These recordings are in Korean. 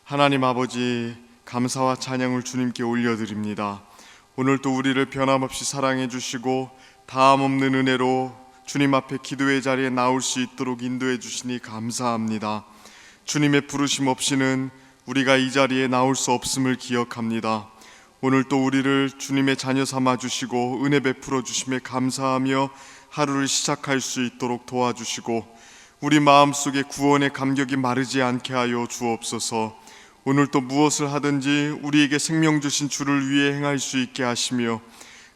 하나님 아버지, 감사와 찬양을 주님께 올려드립니다. 오늘도 우리를 변함없이 사랑해 주시고 다함 없는 은혜로 주님 앞에 기도의 자리에 나올 수 있도록 인도해 주시니 감사합니다. 주님의 부르심 없이는 우리가 이 자리에 나올 수 없음을 기억합니다. 오늘도 우리를 주님의 자녀 삼아 주시고 은혜 베풀어 주심에 감사하며 하루를 시작할 수 있도록 도와주시고 우리 마음속에 구원의 감격이 마르지 않게 하여 주옵소서. 오늘 또 무엇을 하든지 우리에게 생명 주신 주를 위해 행할 수 있게 하시며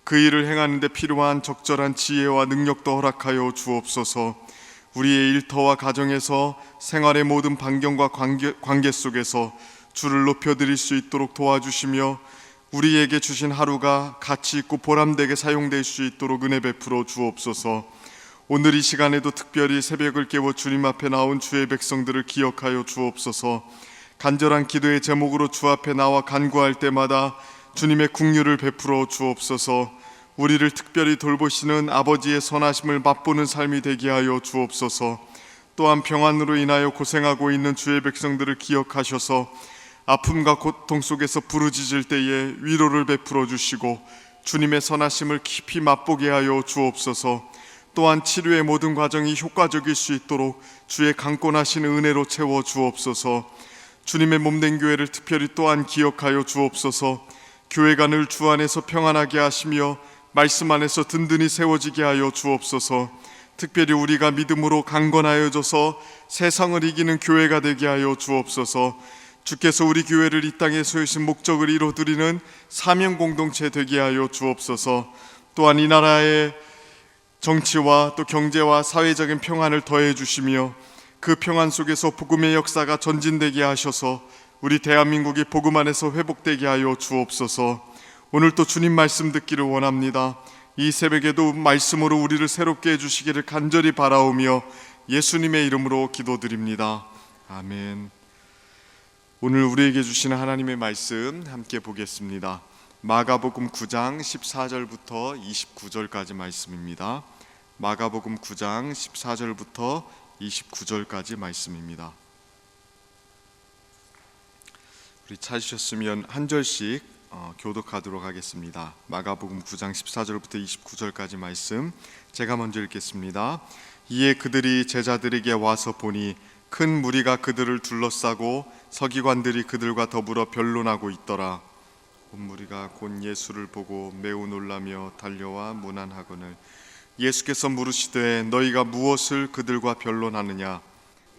그 일을 행하는 데 필요한 적절한 지혜와 능력도 허락하여 주옵소서. 우리의 일터와 가정에서 생활의 모든 반경과 관계 속에서 주를 높여드릴 수 있도록 도와주시며 우리에게 주신 하루가 가치 있고 보람되게 사용될 수 있도록 은혜 베풀어 주옵소서. 오늘 이 시간에도 특별히 새벽을 깨워 주님 앞에 나온 주의 백성들을 기억하여 주옵소서. 간절한 기도의 제목으로 주 앞에 나와 간구할 때마다 주님의 긍휼을 베풀어 주옵소서. 우리를 특별히 돌보시는 아버지의 선하심을 맛보는 삶이 되게 하여 주옵소서. 또한 평안으로 인하여 고생하고 있는 주의 백성들을 기억하셔서 아픔과 고통 속에서 부르짖을 때에 위로를 베풀어 주시고 주님의 선하심을 깊이 맛보게 하여 주옵소서. 또한 치료의 모든 과정이 효과적일 수 있도록 주의 강권하신 은혜로 채워 주옵소서. 주님의 몸된 교회를 특별히 또한 기억하여 주옵소서. 교회가 늘 주 안에서 평안하게 하시며 말씀 안에서 든든히 세워지게 하여 주옵소서. 특별히 우리가 믿음으로 강건하여져서 세상을 이기는 교회가 되게 하여 주옵소서. 주께서 우리 교회를 이 땅에 세우신 목적을 이루어드리는 사명 공동체 되게 하여 주옵소서. 또한 이 나라의 정치와 또 경제와 사회적인 평안을 더해 주시며 그 평안 속에서 복음의 역사가 전진되게 하셔서 우리 대한민국이 복음 안에서 회복되게 하여 주옵소서. 오늘 또 주님 말씀 듣기를 원합니다. 이 새벽에도 말씀으로 우리를 새롭게 해주시기를 간절히 바라오며 예수님의 이름으로 기도드립니다. 아멘. 오늘 우리에게 주시는 하나님의 말씀 함께 보겠습니다. 마가복음 9장 14절부터 29절까지 말씀입니다. 마가복음 9장 14절부터 29절까지 말씀입니다. 우리 찾으셨으면 한 절씩 교독하도록 하겠습니다. 마가복음 9장 14절부터 29절까지 말씀 제가 먼저 읽겠습니다. 이에 그들이 제자들에게 와서 보니 큰 무리가 그들을 둘러싸고 서기관들이 그들과 더불어 변론하고 있더라. 온 무리가 곧 예수를 보고 매우 놀라며 달려와 문안하거늘 예수께서 물으시되 너희가 무엇을 그들과 변론하느냐?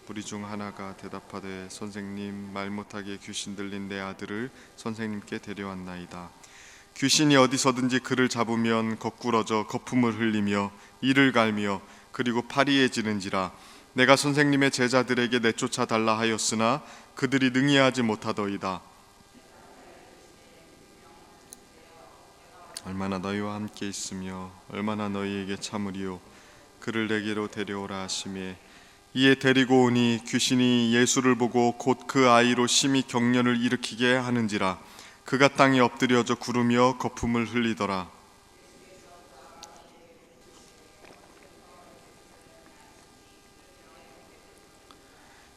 무리 중 하나가 대답하되 선생님, 말 못하게 귀신 들린 내 아들을 선생님께 데려왔나이다. 귀신이 어디서든지 그를 잡으면 거꾸러져 거품을 흘리며 이를 갈며 그리고 파리해지는지라. 내가 선생님의 제자들에게 내쫓아 달라 하였으나 그들이 능히하지 못하더이다. 얼마나 너희와 함께 있으며 얼마나 너희에게 참으리요. 그를 내게로 데려오라 하시매 이에 데리고 오니 귀신이 예수를 보고 곧 그 아이로 심히 경련을 일으키게 하는지라. 그가 땅에 엎드려져 구르며 거품을 흘리더라.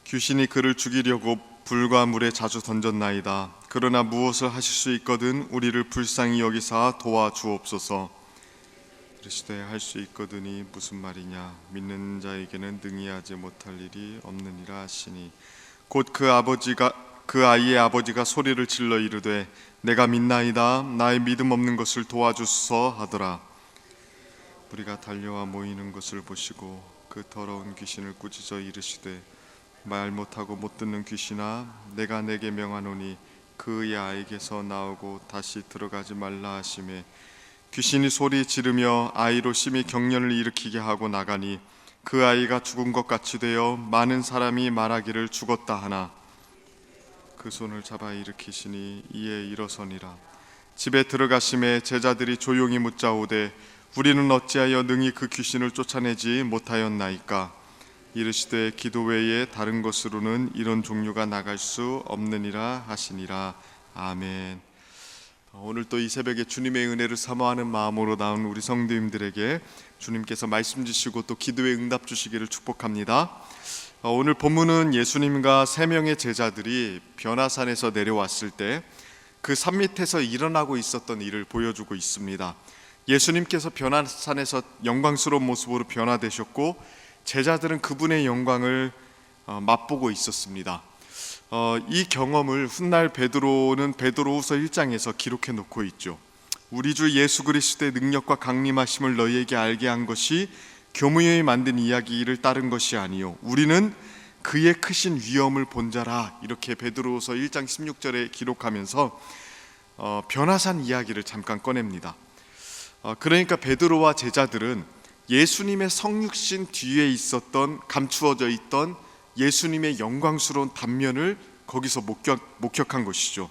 귀신이 그를 죽이려고 불과 물에 자주 던졌나이다. 그러나 무엇을 하실 수 있거든 우리를 불쌍히 여기사 도와주옵소서. 그러시되 할 수 있거든이 무슨 말이냐? 믿는 자에게는 능히 하지 못할 일이 없느니라 하시니 곧 그 아이의 아버지가 소리를 질러 이르되 내가 믿나이다. 나의 믿음 없는 것을 도와주소서 하더라. 우리가 달려와 모이는 것을 보시고 그 더러운 귀신을 꾸짖어 이르시되 말 못하고 못 듣는 귀신아, 내가 내게 명하노니 그의 아이에게서 나오고 다시 들어가지 말라 하시매 귀신이 소리 지르며 아이로 심히 경련을 일으키게 하고 나가니 그 아이가 죽은 것 같이 되어 많은 사람이 말하기를 죽었다 하나 그 손을 잡아 일으키시니 이에 일어서니라. 집에 들어가심에 제자들이 조용히 묻자오되 우리는 어찌하여 능히 그 귀신을 쫓아내지 못하였나이까? 이르시되 기도 외에 다른 것으로는 이런 종류가 나갈 수 없느니라 하시니라. 아멘. 오늘 또 이 새벽에 주님의 은혜를 사모하는 마음으로 나온 우리 성도님들에게 주님께서 말씀 주시고 또 기도에 응답 주시기를 축복합니다. 오늘 본문은 예수님과 세 명의 제자들이 변화산에서 내려왔을 때 그 산 밑에서 일어나고 있었던 일을 보여주고 있습니다. 예수님께서 변화산에서 영광스러운 모습으로 변화되셨고 제자들은 그분의 영광을 맛보고 있었습니다. 이 경험을 훗날 베드로는 베드로후서 1장에서 기록해 놓고 있죠. 우리 주 예수 그리스도의 능력과 강림하심을 너희에게 알게 한 것이 교무에 만든 이야기를 따른 것이 아니요 우리는 그의 크신 위엄을 본 자라, 이렇게 베드로후서 1장 16절에 기록하면서 변화산 이야기를 잠깐 꺼냅니다. 그러니까 베드로와 제자들은 예수님의 성육신 뒤에 있었던 감추어져 있던 예수님의 영광스러운 단면을 거기서 목격한 것이죠.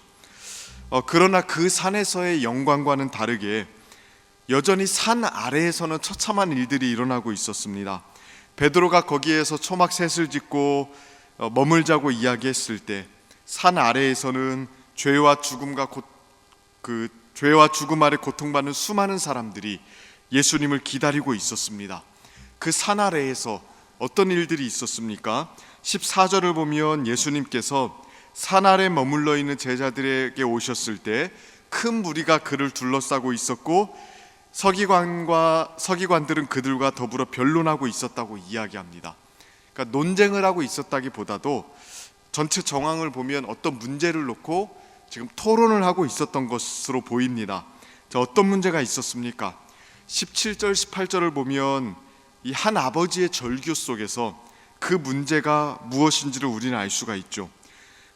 그러나 그 산에서의 영광과는 다르게 여전히 산 아래에서는 처참한 일들이 일어나고 있었습니다. 베드로가 거기에서 초막셋을 짓고 머물자고 이야기했을 때 산 아래에서는 죄와 죽음 아래 고통받는 수많은 사람들이 예수님을 기다리고 있었습니다. 그 산 아래에서 어떤 일들이 있었습니까? 14절을 보면 예수님께서 산 아래 머물러 있는 제자들에게 오셨을 때 큰 무리가 그를 둘러싸고 있었고 서기관들은 그들과 더불어 변론하고 있었다고 이야기합니다. 그러니까 논쟁을 하고 있었다기보다도 전체 정황을 보면 어떤 문제를 놓고 지금 토론을 하고 있었던 것으로 보입니다. 자, 어떤 문제가 있었습니까? 17절 18절을 보면 이 한 아버지의 절규 속에서 그 문제가 무엇인지를 우리는 알 수가 있죠.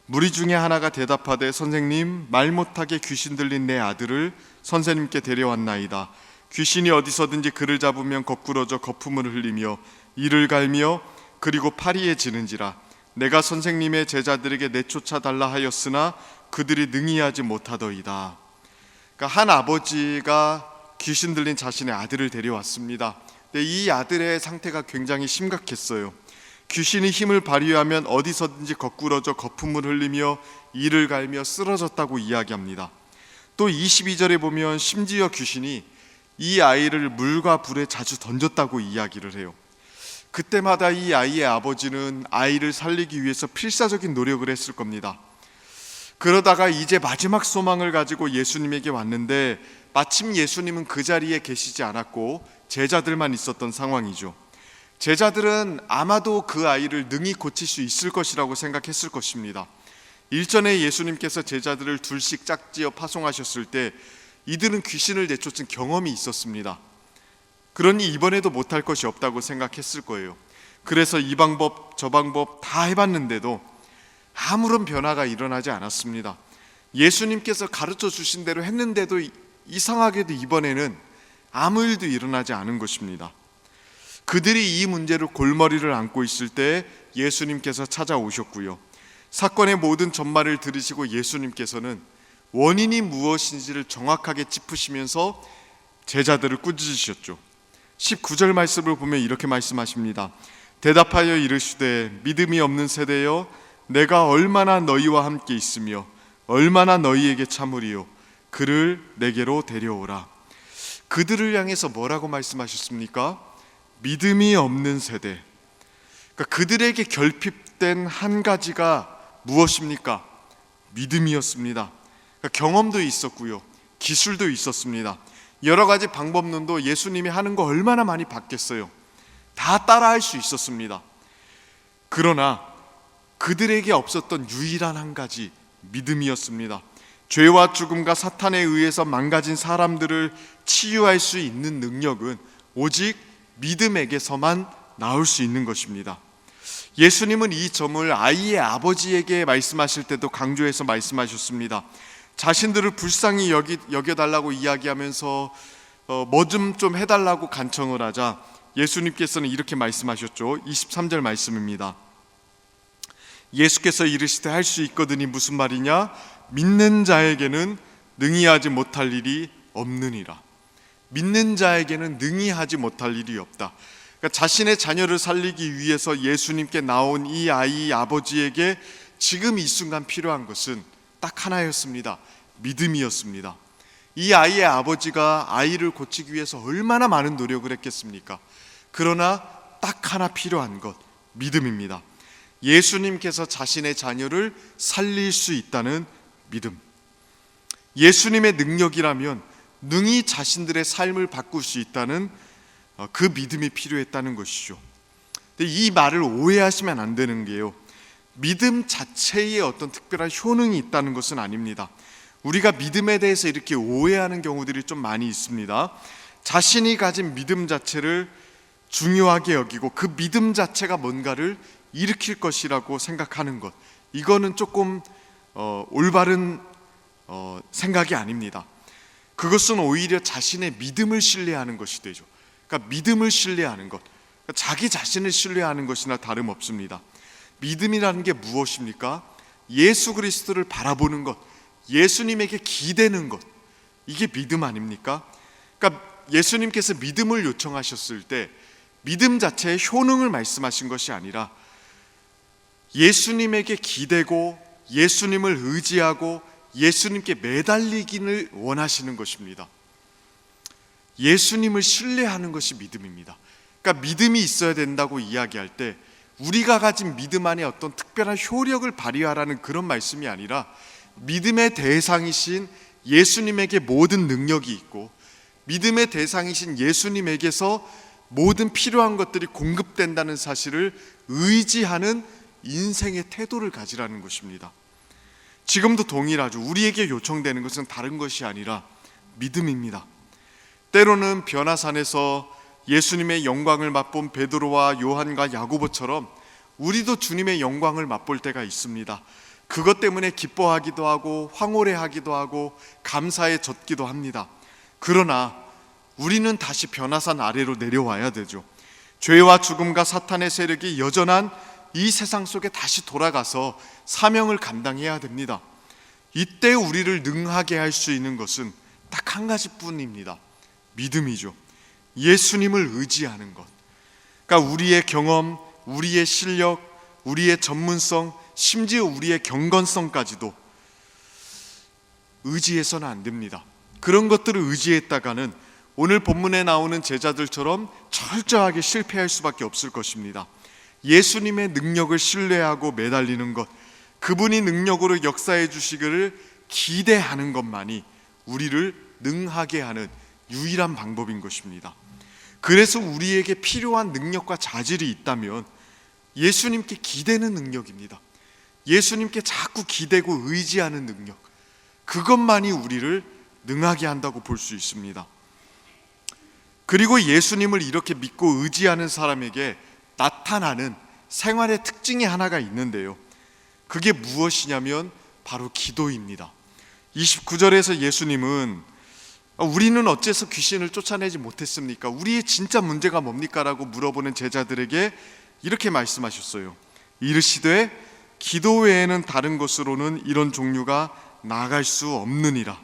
무리 중에 하나가 대답하되 선생님, 말 못하게 귀신 들린 내 아들을 선생님께 데려왔나이다. 귀신이 어디서든지 그를 잡으면 거꾸러져 거품을 흘리며 이를 갈며 그리고 파리에 지는지라. 내가 선생님의 제자들에게 내쫓아 달라 하였으나 그들이 능히하지 못하더이다. 그러니까 한 아버지가 귀신 들린 자신의 아들을 데려왔습니다. 근데 이 아들의 상태가 굉장히 심각했어요. 귀신이 힘을 발휘하면 어디서든지 거꾸러져 거품을 흘리며 이를 갈며 쓰러졌다고 이야기합니다. 또 22절에 보면 심지어 귀신이 이 아이를 물과 불에 자주 던졌다고 이야기를 해요. 그때마다 이 아이의 아버지는 아이를 살리기 위해서 필사적인 노력을 했을 겁니다. 그러다가 이제 마지막 소망을 가지고 예수님에게 왔는데 마침 예수님은 그 자리에 계시지 않았고 제자들만 있었던 상황이죠. 제자들은 아마도 그 아이를 능히 고칠 수 있을 것이라고 생각했을 것입니다. 일전에 예수님께서 제자들을 둘씩 짝지어 파송하셨을 때 이들은 귀신을 내쫓은 경험이 있었습니다. 그러니 이번에도 못할 것이 없다고 생각했을 거예요. 그래서 이 방법 저 방법 다 해봤는데도 아무런 변화가 일어나지 않았습니다. 예수님께서 가르쳐 주신 대로 했는데도 이상하게도 이번에는 아무 일도 일어나지 않은 것입니다. 그들이 이 문제로 골머리를 앓고 있을 때 예수님께서 찾아오셨고요. 사건의 모든 전말을 들으시고 예수님께서는 원인이 무엇인지를 정확하게 짚으시면서 제자들을 꾸짖으셨죠. 19절 말씀을 보면 이렇게 말씀하십니다. 대답하여 이르시되 믿음이 없는 세대여, 내가 얼마나 너희와 함께 있으며 얼마나 너희에게 참으리요, 그를 내게로 데려오라. 그들을 향해서 뭐라고 말씀하셨습니까? 믿음이 없는 세대. 그러니까 그들에게 결핍된 한 가지가 무엇입니까? 믿음이었습니다. 그러니까 경험도 있었고요, 기술도 있었습니다. 여러 가지 방법론도 예수님이 하는 거 얼마나 많이 봤겠어요. 다 따라할 수 있었습니다. 그러나 그들에게 없었던 유일한 한 가지, 믿음이었습니다. 죄와 죽음과 사탄에 의해서 망가진 사람들을 치유할 수 있는 능력은 오직 믿음에게서만 나올 수 있는 것입니다. 예수님은 이 점을 아이의 아버지에게 말씀하실 때도 강조해서 말씀하셨습니다. 자신들을 불쌍히 여겨달라고 이야기하면서 뭐 좀 해달라고 간청을 하자 예수님께서는 이렇게 말씀하셨죠. 23절 말씀입니다. 예수께서 이르시되 할 수 있거든이 무슨 말이냐? 믿는 자에게는 능히 하지 못할 일이 없느니라. 믿는 자에게는 능히 하지 못할 일이 없다. 그러니까 자신의 자녀를 살리기 위해서 예수님께 나온 이 아이 아버지에게 지금 이 순간 필요한 것은 딱 하나였습니다. 믿음이었습니다. 이 아이의 아버지가 아이를 고치기 위해서 얼마나 많은 노력을 했겠습니까? 그러나 딱 하나 필요한 것, 믿음입니다. 예수님께서 자신의 자녀를 살릴 수 있다는 믿음. 예수님의 능력이라면 능히 자신들의 삶을 바꿀 수 있다는 그 믿음이 필요했다는 것이죠. 근데 이 말을 오해하시면 안 되는 게요, 믿음 자체에 어떤 특별한 효능이 있다는 것은 아닙니다. 우리가 믿음에 대해서 이렇게 오해하는 경우들이 좀 많이 있습니다. 자신이 가진 믿음 자체를 중요하게 여기고 그 믿음 자체가 뭔가를 일으킬 것이라고 생각하는 것, 이거는 조금 올바른 생각이 아닙니다. 그것은 오히려 자신의 믿음을 신뢰하는 것이 되죠. 그러니까 믿음을 신뢰하는 것, 그러니까 자기 자신을 신뢰하는 것이나 다름없습니다. 믿음이라는 게 무엇입니까? 예수 그리스도를 바라보는 것, 예수님에게 기대는 것, 이게 믿음 아닙니까? 그러니까 예수님께서 믿음을 요청하셨을 때 믿음 자체의 효능을 말씀하신 것이 아니라 예수님에게 기대고 예수님을 의지하고 예수님께 매달리기를 원하시는 것입니다. 예수님을 신뢰하는 것이 믿음입니다. 그러니까 믿음이 있어야 된다고 이야기할 때 우리가 가진 믿음 안에 어떤 특별한 효력을 발휘하라는 그런 말씀이 아니라 믿음의 대상이신 예수님에게 모든 능력이 있고 믿음의 대상이신 예수님에게서 모든 필요한 것들이 공급된다는 사실을 의지하는 인생의 태도를 가지라는 것입니다. 지금도 동일하죠. 우리에게 요청되는 것은 다른 것이 아니라 믿음입니다. 때로는 변화산에서 예수님의 영광을 맛본 베드로와 요한과 야고보처럼 우리도 주님의 영광을 맛볼 때가 있습니다. 그것 때문에 기뻐하기도 하고 황홀해하기도 하고 감사에 젖기도 합니다. 그러나 우리는 다시 변화산 아래로 내려와야 되죠. 죄와 죽음과 사탄의 세력이 여전한 이 세상 속에 다시 돌아가서 사명을 감당해야 됩니다. 이때 우리를 능하게 할 수 있는 것은 딱 한 가지뿐입니다. 믿음이죠. 예수님을 의지하는 것. 그러니까 우리의 경험, 우리의 실력, 우리의 전문성, 심지어 우리의 경건성까지도 의지해서는 안 됩니다. 그런 것들을 의지했다가는 오늘 본문에 나오는 제자들처럼 철저하게 실패할 수밖에 없을 것입니다. 예수님의 능력을 신뢰하고 매달리는 것, 그분이 능력으로 역사해 주시기를 기대하는 것만이 우리를 능하게 하는 유일한 방법인 것입니다. 그래서 우리에게 필요한 능력과 자질이 있다면 예수님께 기대는 능력입니다. 예수님께 자꾸 기대고 의지하는 능력, 그것만이 우리를 능하게 한다고 볼 수 있습니다. 그리고 예수님을 이렇게 믿고 의지하는 사람에게 나타나는 생활의 특징이 하나가 있는데요, 그게 무엇이냐면 바로 기도입니다. 29절에서 예수님은 우리는 어째서 귀신을 쫓아내지 못했습니까? 우리의 진짜 문제가 뭡니까? 라고 물어보는 제자들에게 이렇게 말씀하셨어요. 이르시되 기도 외에는 다른 것으로는 이런 종류가 나아갈 수 없느니라.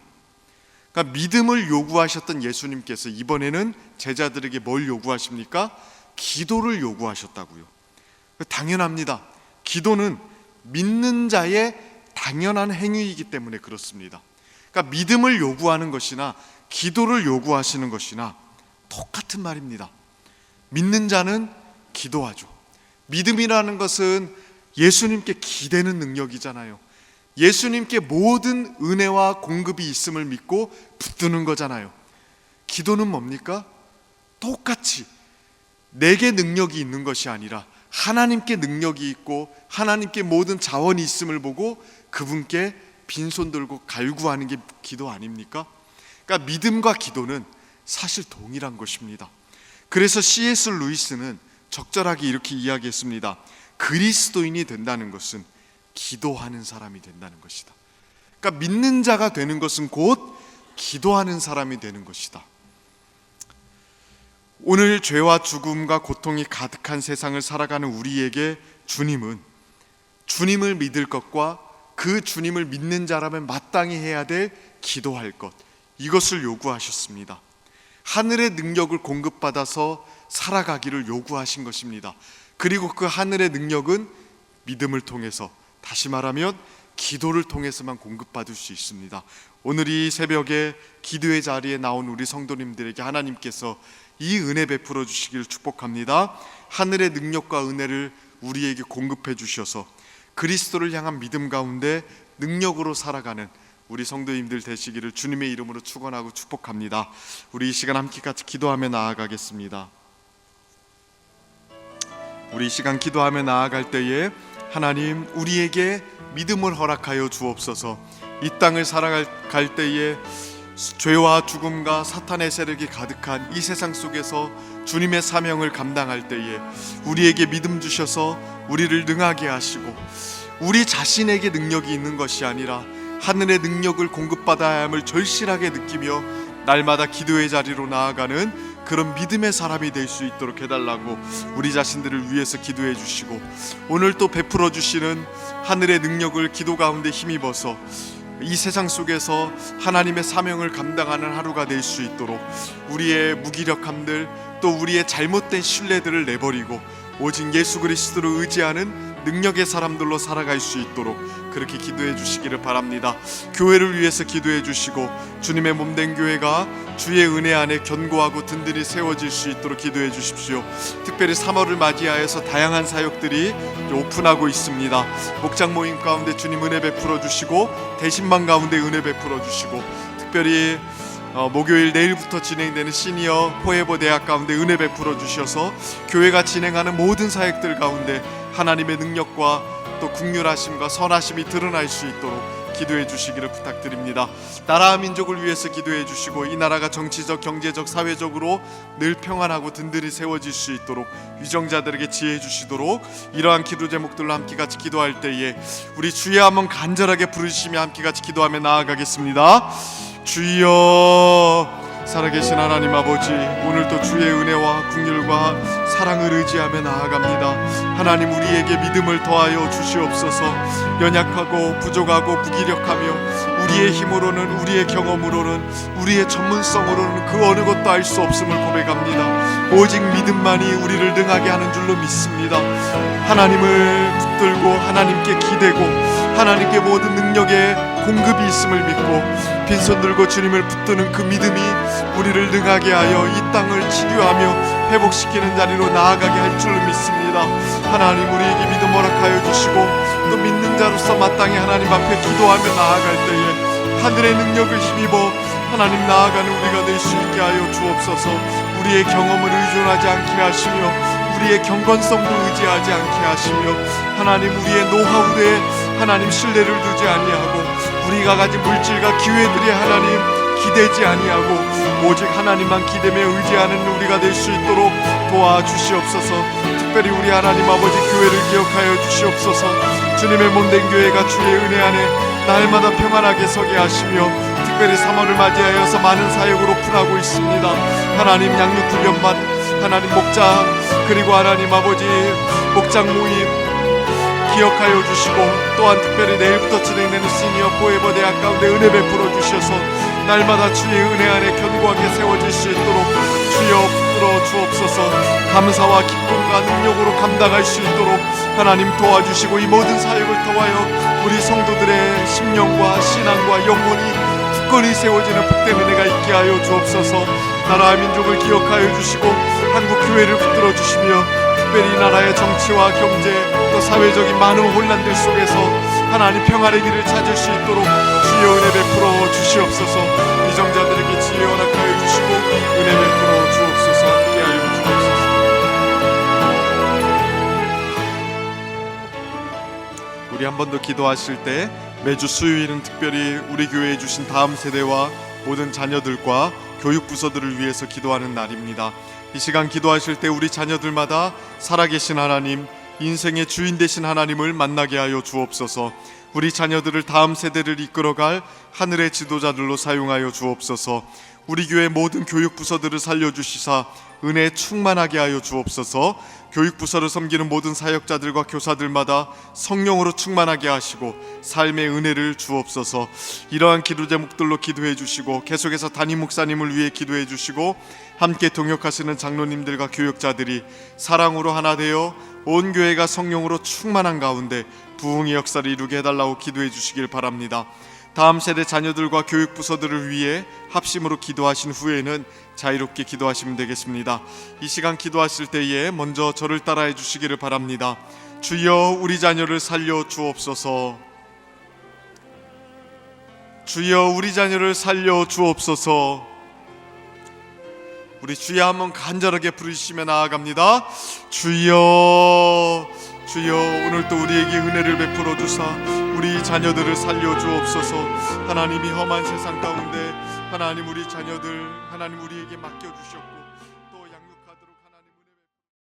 그러니까 믿음을 요구하셨던 예수님께서 이번에는 제자들에게 뭘 요구하십니까? 기도를 요구하셨다고요. 당연합니다. 기도는 믿는 자의 당연한 행위이기 때문에 그렇습니다. 그러니까 믿음을 요구하는 것이나 기도를 요구하시는 것이나 똑같은 말입니다. 믿는 자는 기도하죠. 믿음이라는 것은 예수님께 기대는 능력이잖아요. 예수님께 모든 은혜와 공급이 있음을 믿고 붙드는 거잖아요. 기도는 뭡니까? 똑같이 내게 능력이 있는 것이 아니라 하나님께 능력이 있고 하나님께 모든 자원이 있음을 보고 그분께 빈손 들고 갈구하는 게 기도 아닙니까? 그러니까 믿음과 기도는 사실 동일한 것입니다. 그래서 C.S. 루이스는 적절하게 이렇게 이야기했습니다. 그리스도인이 된다는 것은 기도하는 사람이 된다는 것이다. 그러니까 믿는 자가 되는 것은 곧 기도하는 사람이 되는 것이다. 오늘 죄와 죽음과 고통이 가득한 세상을 살아가는 우리에게 주님은 주님을 믿을 것과 그 주님을 믿는 자라면 마땅히 해야 될 기도할 것, 이것을 요구하셨습니다. 하늘의 능력을 공급받아서 살아가기를 요구하신 것입니다. 그리고 그 하늘의 능력은 믿음을 통해서, 다시 말하면 기도를 통해서만 공급받을 수 있습니다. 오늘 이 새벽에 기도의 자리에 나온 우리 성도님들에게 하나님께서 이 은혜 베풀어 주시기를 축복합니다. 하늘의 능력과 은혜를 우리에게 공급해 주셔서 그리스도를 향한 믿음 가운데 능력으로 살아가는 우리 성도님들 되시기를 주님의 이름으로 축원하고 축복합니다. 우리 이 시간 함께 같이 기도하며 나아가겠습니다. 우리 이 시간 기도하며 나아갈 때에 하나님 우리에게 믿음을 허락하여 주옵소서. 이 땅을 살아갈 때에 죄와 죽음과 사탄의 세력이 가득한 이 세상 속에서 주님의 사명을 감당할 때에 우리에게 믿음 주셔서 우리를 능하게 하시고, 우리 자신에게 능력이 있는 것이 아니라 하늘의 능력을 공급받아야 함을 절실하게 느끼며 날마다 기도의 자리로 나아가는 그런 믿음의 사람이 될 수 있도록 해달라고 우리 자신들을 위해서 기도해 주시고, 오늘 또 베풀어 주시는 하늘의 능력을 기도 가운데 힘입어서 이 세상 속에서 하나님의 사명을 감당하는 하루가 될 수 있도록 우리의 무기력함들, 또 우리의 잘못된 신뢰들을 내버리고 오직 예수 그리스도를 의지하는 능력의 사람들로 살아갈 수 있도록 그렇게 기도해 주시기를 바랍니다. 교회를 위해서 기도해 주시고 주님의 몸된 교회가 주의 은혜 안에 견고하고 든든히 세워질 수 있도록 기도해 주십시오. 특별히 3월을 맞이하여서 다양한 사역들이 오픈하고 있습니다. 목장 모임 가운데 주님 은혜 베풀어 주시고, 대신방 가운데 은혜 베풀어 주시고, 특별히 목요일 내일부터 진행되는 시니어 포에버 대학 가운데 은혜 베풀어 주셔서 교회가 진행하는 모든 사역들 가운데 하나님의 능력과 또 긍휼하심과 선하심이 드러날 수 있도록 기도해 주시기를 부탁드립니다. 나라와 민족을 위해서 기도해 주시고, 이 나라가 정치적, 경제적, 사회적으로 늘 평안하고 든든히 세워질 수 있도록 위정자들에게 지혜해 주시도록, 이러한 기도 제목들로 함께 같이 기도할 때에 우리 주의 한번 간절하게 부르시며 함께 같이 기도하며 나아가겠습니다. 주여, 살아계신 하나님 아버지, 오늘도 주의 은혜와 긍휼과 사랑을 의지하며 나아갑니다. 하나님 우리에게 믿음을 더하여 주시옵소서. 연약하고 부족하고 무기력하며 우리의 힘으로는, 우리의 경험으로는, 우리의 전문성으로는 그 어느 것도 알 수 없음을 고백합니다. 오직 믿음만이 우리를 능하게 하는 줄로 믿습니다. 하나님을 붙들고 하나님께 기대고 하나님께 모든 능력의 공급이 있음을 믿고 빈손 들고 주님을 붙드는 그 믿음이 우리를 능하게 하여 이 땅을 치유하며 회복시키는 자리로 나아가게 할 줄로 믿습니다. 하나님 우리에게 믿음 허락하여 주시고, 또 믿는 자로서 마땅히 하나님 앞에 기도하며 나아갈 때에 하늘의 능력을 힘입어 하나님 나아가는 우리가 될 수 있게 하여 주옵소서. 우리의 경험을 의존하지 않게 하시며 우리의 경건성도 의지하지 않게 하시며 하나님 우리의 노하우에 하나님 신뢰를 두지 아니하고 우리가 가진 물질과 기회들이 하나님 기대지 아니하고 오직 하나님만 기대며 의지하는 우리가 될 수 있도록 도와주시옵소서. 특별히 우리 하나님 아버지 교회를 기억하여 주시옵소서. 주님의 몸된 교회가 주의 은혜 안에 날마다 평안하게 서게 하시며, 특별히 3월을 맞이하여서 많은 사역을 오픈하고 있습니다. 하나님 양육훈련반, 하나님 목자, 그리고 하나님 아버지 목장 모임 기억하여 주시고, 또한 특별히 내일부터 진행되는 시니어 포에버 대학 가운데 은혜 베풀어 주셔서 날마다 주의 은혜 안에 견고하게 세워질 수 있도록 주여 붙들어 주옵소서. 감사와 기쁨과 능력으로 감당할 수 있도록 하나님 도와주시고, 이 모든 사역을 통하여 우리 성도들의 심령과 신앙과 영혼이 굳건히 세워지는 복된 은혜가 있게 하여 주옵소서. 나라와 민족을 기억하여 주시고 한국 교회를 붙들어 주시며, 특별히 이 나라의 정치와 경제 또 사회적인 많은 혼란들 속에서 하나님 평안의 길을 찾을 수 있도록 주여 은혜 베풀어 주시옵소서. 이정자들에게 지혜 허락하여 주시고 은혜 베풀어 주옵소서. 함께하여 주옵소서. 우리 한 번 더 기도하실 때 매주 수요일은 특별히 우리 교회에 주신 다음 세대와 모든 자녀들과 교육부서들을 위해서 기도하는 날입니다. 이 시간 기도하실 때 우리 자녀들마다 살아계신 하나님, 인생의 주인 되신 하나님을 만나게 하여 주옵소서. 우리 자녀들을 다음 세대를 이끌어갈 하늘의 지도자들로 사용하여 주옵소서. 우리 교회 모든 교육부서들을 살려주시사 은혜에 충만하게 하여 주옵소서. 교육부서를 섬기는 모든 사역자들과 교사들마다 성령으로 충만하게 하시고 삶의 은혜를 주옵소서. 이러한 기도 제목들로 기도해 주시고, 계속해서 담임 목사님을 위해 기도해 주시고, 함께 동역하시는 장로님들과 교역자들이 사랑으로 하나 되어 온 교회가 성령으로 충만한 가운데 부흥의 역사를 이루게 해달라고 기도해 주시길 바랍니다. 다음 세대 자녀들과 교육부서들을 위해 합심으로 기도하신 후에는 자유롭게 기도하시면 되겠습니다. 이 시간 기도하실 때에 먼저 저를 따라해 주시기를 바랍니다. 주여 우리 자녀를 살려 주옵소서. 주여 우리 자녀를 살려 주옵소서. 우리 주여 한번 간절하게 부르시며 나아갑니다. 주여, 주여 오늘도 우리에게 은혜를 베풀어 주사 우리 자녀들을 살려 주옵소서. 하나님이 험한 세상 가운데 하나님 우리 자녀들 하나님 우리에게 맡겨 주셨고